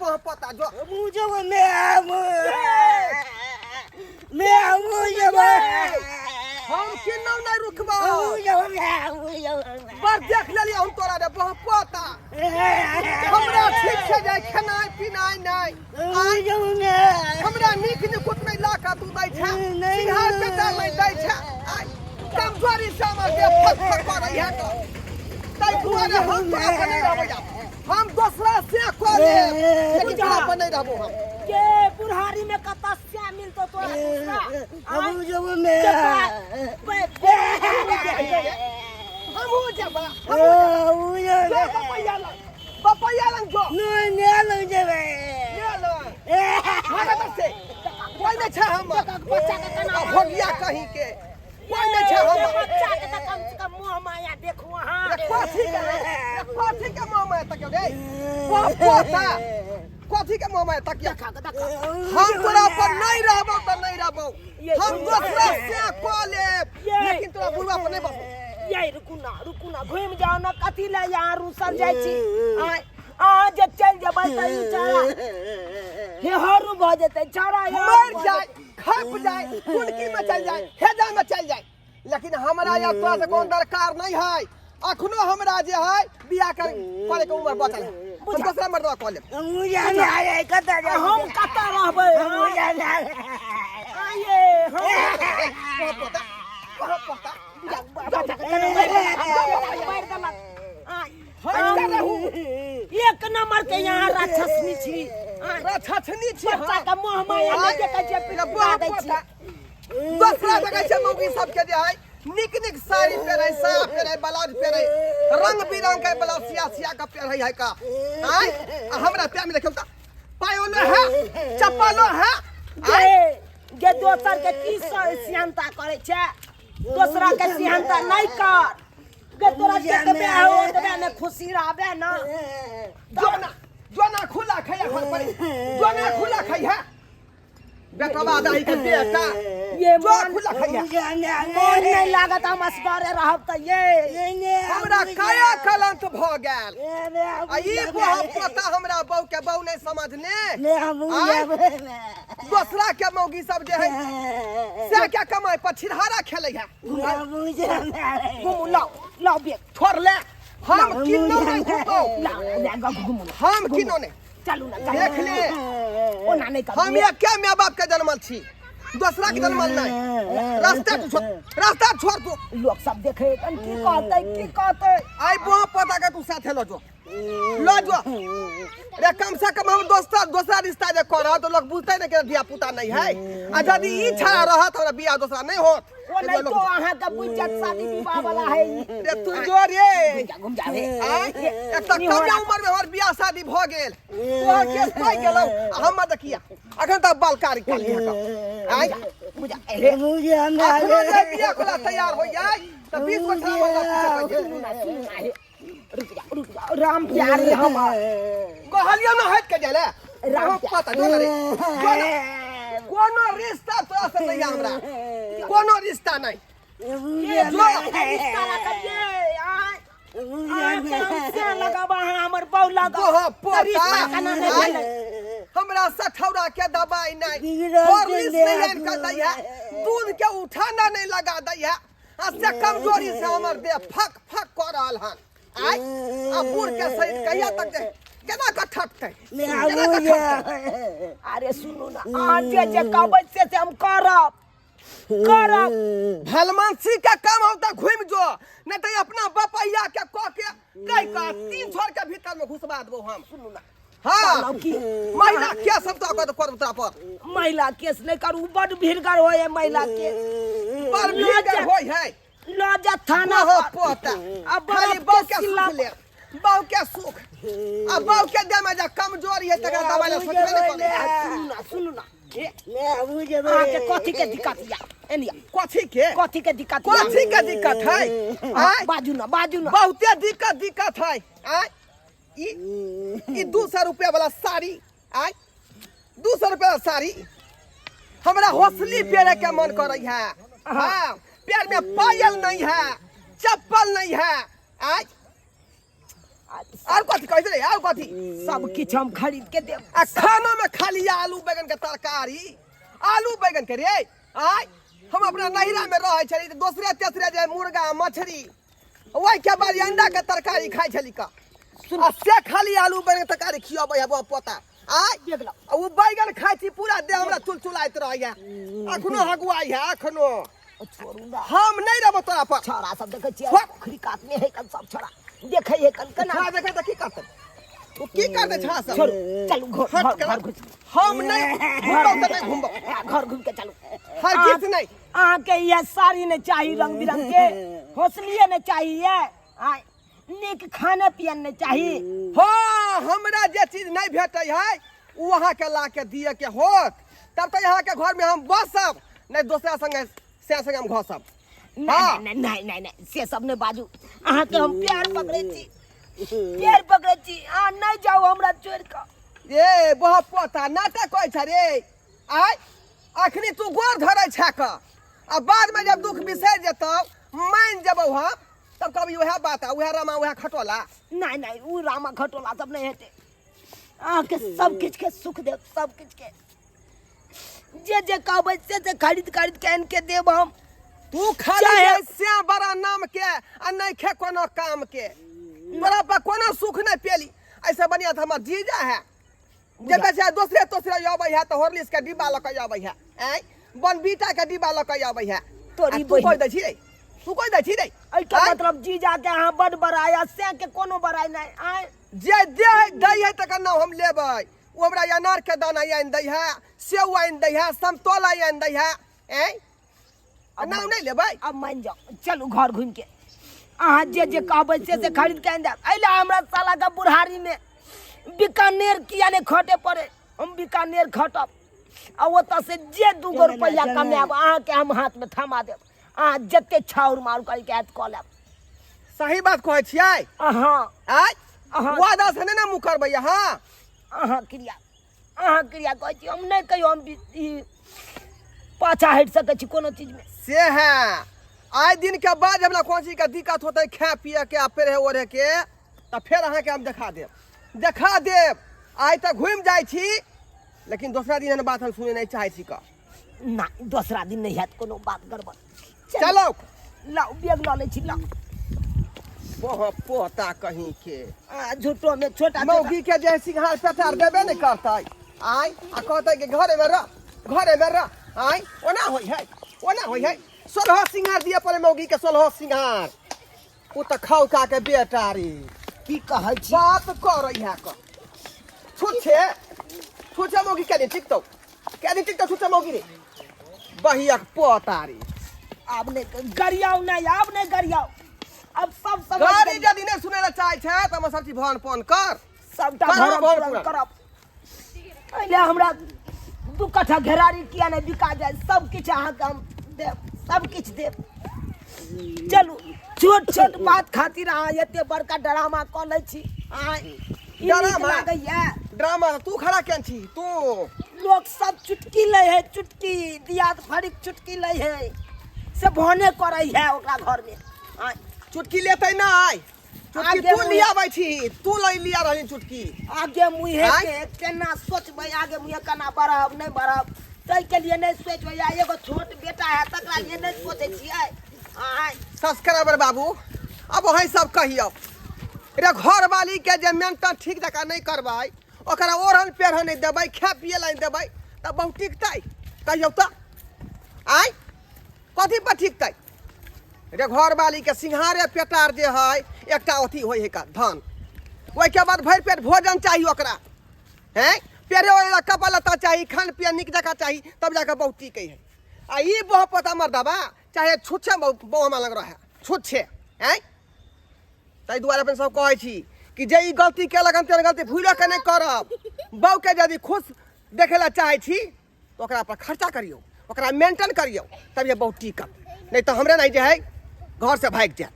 वहाँ पता जो मुझे हम किन्नौ नहीं रुकबा पर देख लेलिए हम तोरा रे वहाँ पता हमरा ठीक से जाए खेनाई पिनाई नहीं हमरा नीक निकुत नहीं लाका तू दै छै सिंहार पे दाल नहीं दै छै कमजोरी से हमर के फक फक करई है तो तै दुआरे हम तोरा पर नहीं रहबो हम दूसरा से को ले लेकिन तोरा पर नहीं रहबो हम के बुढ़ारी में कतस्या मिलतो तोरा हम हो जाबा पपैया लंग जो कोई नहीं छै हम बच्चा के कना भोगिया कहीं के कोई नहीं छै हम बच्चा के त कम से कम मुंह माया देखू हां कथी के मुंह माया तक रे पोता कथी के मुंह माया तक हम तोरा पर नहीं रहबो त नहीं रहबो हम दूसरा से को लेब लेकिन तोरा बुढ़वा पर नहीं बसो ये रुकू ना घूम जाओ ना कथी ले यहाँ रूसल जाय छी आ जे चल जेबै त ई चारा हे हरू भ जेतै चारा मर जाए खप जाए कुनकी में चल जाए हेजा में चल जाए लेकिन हमरा या तोरा से कोन दरकार नहीं है अखनो हमरा जे है बियाह करे के उम्र बचल है हम दूसरा मर्दवा को लेब हम कतऽ रहबै आये एक नंबर के यहाँ राक्षसनी छी बच्चा के मोह माया देखे छै पिलबा दै छी दूसरा जगह से मौगी सबके जे है निक साड़ी पहने साया पहने ब्लाउज पहने रंग बिरंग के ब्लाउज सिया का पहने है का आय हमरा पैर में देखौ त पायोलो है चप्पलो है गे दोसर के की सियानता करे छै दूसरा के सियानता नहीं कर गे तोरा देखबे हो तबे ने खुशी रहबे ना जोना खुला खैया घर पर जोना खुला खैया बेटा दाई के बेटा ये जो खुला खैया मोन नहीं लागत हम असगरे रहब त ये हमरा काया कलंक भ गेल आ ई पता हमरा बहू के बहू नहीं समझने दूसरा के मौगी सब जे है से क्या कमाई पर छिरहारा खेले है घुमू लाओ बे छोड़ ले हम किन्नो नहीं घुमो हम किन्नो नहीं चलू ना देख ले ओना नहीं कर हम ये क्या माँ बाप के जन्मल छी दूसरा के जन्मल नहीं रास्ता छोड़ तू लोग सब देखे की कहते आई बुआ पता के तू साथे लो जो रे कम से कम हम दूसरा रिश्ता जे करह तो लोग बुझते नहीं कि धिया पुता नहीं है आ यदि ई छा रहा तो बियाह दूसरा नहीं हो ओ नहीं तो अहाँ का बुझत शादी विवाह वाला है रे तू जो रे घूम जावे एक तो कम उम्र में हमर बियाह शादी भ गेल तोहर केस पाइ गेलौ हम देखिया अखन तक बालकारी कर लिया तो आई बुझा बियाह कोला तैयार हो जाए तो 20 वर्ष रुक जा राम प्यारे हम कहलियो ना हट के जाले राम पता जो रे कोनो रिश्ता तोरा से नहीं हमरा कोनो रिश्ता नहीं जो रिश्ता रखिए से लगाबा हमर बहु लगा रिश्ता कना नहीं हमरा सठौरा के दवाई नहीं हॉर्लिक्स नहीं का दैया दूध के उठाना नहीं लगा दैया आ से कमजोरी से हमर देह फक फक कर रहल हन आई आ बूढ़ के सहित कहिया तक दे केना का ठकते अरे सुनो ना आज जे कहबै से हम करब भलमानसी का काम होता घूम जो नहीं तो अपना बपैया के क के कई का 3 छोर के भीतर में घुसबा देबो हम सुनो ना हां महिला के सब तो कर तोरा पर महिला केस नहीं करू बड़ भीड़गर होय महिला के पर भीड़गर होय है लजा थाना हो पोता अब खाली बहु के सुख ले बहु के सुख अब बहु के दे में जा कमजोरी है तकरा दवाई सोचबे नहीं करे सुनु ना के कथी के दिक्कत या एलिया कथी के दिक्कत है बाजू ना बहुते दिक्कत है ई 200 रुपया वाला साड़ी 200 रुपया वाला साड़ी हमरा हौसली पेरे के मन करई है हां पैर में पायल नहीं है चप्पल नहीं है और कथी कैसे रे और कथी सब किछ हम खरीद के देब आ खाना में खाली आलू बैगन के तरकारी आलू बैगन के रे आय हम अपना नहिरा में रहे छली त दूसरे तेसरे जे मुर्गा मछली ओइ के बाद अंडा के तरकारी खाइ छली का आ से खाली आलू बैगन के तरकारी खियाबै है बा पोता आय देखला वो बैगन खाइ छी पूरा देह हमरा चुलचुलाइत रहैया अखनो हगुआई है अखनो छोड़ू ना हम नहीं रहब तोरा पर छोरा सब देखे छियै पोखरी कात में है कन सब छोरा देखे है कन कना छा देखे त की करतै तू की करतै छा सब छोड़ चलू घर घुस हम नहीं घुमब त नहीं घुमब घर घूम के चलू हर गीत नहीं आ के ये साड़ी ने चाहिए रंग बिरंग के हौसलिए ने चाहिए आ निक खाने पियन ने चाहिए हाँ हमरा जे चीज नहीं भेटै है वहाँ के ला के दिए के होत तब तो यहाँ के घर में हम बसब नहीं दूसरा संगे से संगे हम घसब नहीं नहीं नहीं नहीं से सब ने बाजू अहाँ के हम प्यार पकड़े छी आ नहीं जाओ हमरा छोड़ के ए बहुत पोता नाटक कहै छ रे आय अखनी तू गोर धरै छ क आ बाद में जब दुख बिसर जेतौ मान जबौ हम तब कभी वह बात है वह रामा वह खटोला नहीं नहीं वो रामा खटोला सब नहीं हेते आ के सब किछ के सुख दे सब किछ के जे कहबै से खरीद के आन के देब हम तू खाली से बड़ा नाम के आ नहीं खे कोनो काम के तोरा पर कोनो सुख नहीं पेली ऐसे बढ़िया तो हमर जीजा है जब से दूसरे तोसरे आबै है तो हॉर्लिक्स के डिब्बा ल के आबै है ए बनबीटा के डिब्बा ल के आबै है तोरी तू कोई दै छी रे तू कोई दै छी रे ऐ के मतलब जीजा के अहाँ बड़ बड़ाया से के कोनो बड़ाई नहीं आय जे दे दै है तकर नाम हम लेबै वो हमरा अनार के दाना आइन दै है सेव आइन दै है समतोला आइन दै है ए नाम नहीं लेबै अब मान जाओ चलू घर घूम के अहाँ जे कहबै से खरीद के आन देब अइला हमरा साला का बुढ़ारी में बीकानेर किया ने खटे पड़े हम बीकानेर खटब आ ओतऽ से जे 2 रुपया कमाएब अहाँ के हम हाथ में थमा देब अहाँ जते छाउर मार कर के कऽ लेब सही बात कहै छियै अहाँ आय अहाँ वादा से नहीं ना मुकरबै हां अहाँ क्रिया कहै छी हम नहीं कहियो हम ई पाछा हट सकै छी कोनो चीज में से है आय दिन के बाद हमरा कोन चीज के दिक्कत होतै खा पिए के आ पेरे ओढ़े के त फिर अहाँ के हम देखा देब आय तक घूम जाय छी लेकिन दूसरा दिन एहन बात हम सुने नहीं चाहे छी का ना दूसरा दिन नहीं हैत कोनो बात गड़बड़ चलो लाओ बैग ला ले छी लाओ बहुत पोता कहीं के झूठो में छोटा मौगी के जे सिंघार पेटार देबे नहीं करतै आय आ कहतै कि घरे में रह आय ओना होई है 16 सिंघार दिए पड़े मौगी के 16 सिंघार उ त खाउ का के बेटा रे की कहै छी बात करै है क छुछे मौगी के दिन टिकतौ छुछे मौगी रे बहिया पोता रे अब नहीं गरियाओ नहीं अब सब गाड़ी यदि नहीं सुने ला चाहे छै त हम सब चीज भन पन कर सबटा भरम करब पहले हमरा 2 कट्ठा घेरारी किया नहीं बिका जाए सब किछ अहाँ के हम देब सब किछ देब चलू छोट बात खातिर अहाँ एते बड़का ड्रामा कऽ लै छी ड्रामा तू खड़ा केन छी तू लोग सब चुटकी ले है चुटकी दियाद फरिक चुटकी ले है से भने करे है ओकरा घर में चुटकी लेते ना आय चुटकी तू लियाबै छी तू लिया रहली चुटकी आगे मुहे के केना सोचबै आगे मुहे केना बढ़ब नहीं बढ़ब तै के लिए नहीं सोचबै एगो छोट बेटा है तकरा लिए नहीं सोचै छियै सब्सक्राइबर बाबू अब वही सब कहियो रे घर वाली के जे मेंटेन ठीक जका नहीं करबै ओकरा ओढ़न पेढ़न नहीं देबै खा पिए ला नहीं देबै त बहुत टिकतै कहियो त आय कथी पर टिकतै रे घर वाली के सिंघारे पेटार जे है एकटा अथी होय है का धन ओइ के बाद भर पेट भोजन चाहिए ओकरा हैं पेरे वाला कपड़ा लत्ता चाहिए खान पियन निक जका चाहिए तब जाकर बहुत टिकै है आ ई बहुत पता मर्दबा चाहे छुच्छे बहु हमरा लग रहा छुच्छे हैं ताहि दुआरे अपन सब कहै छी कि जे ई गलती केलक हम तेन गलती भूल के नहीं करब बहु के यदि खुश देखे ला चाहे छी तो ओकरा पर खर्चा करियो ओकरा मेंटेन करियो तब ये बहुत टिकत नहीं तो हमरे नहीं जे है घर से भाग जात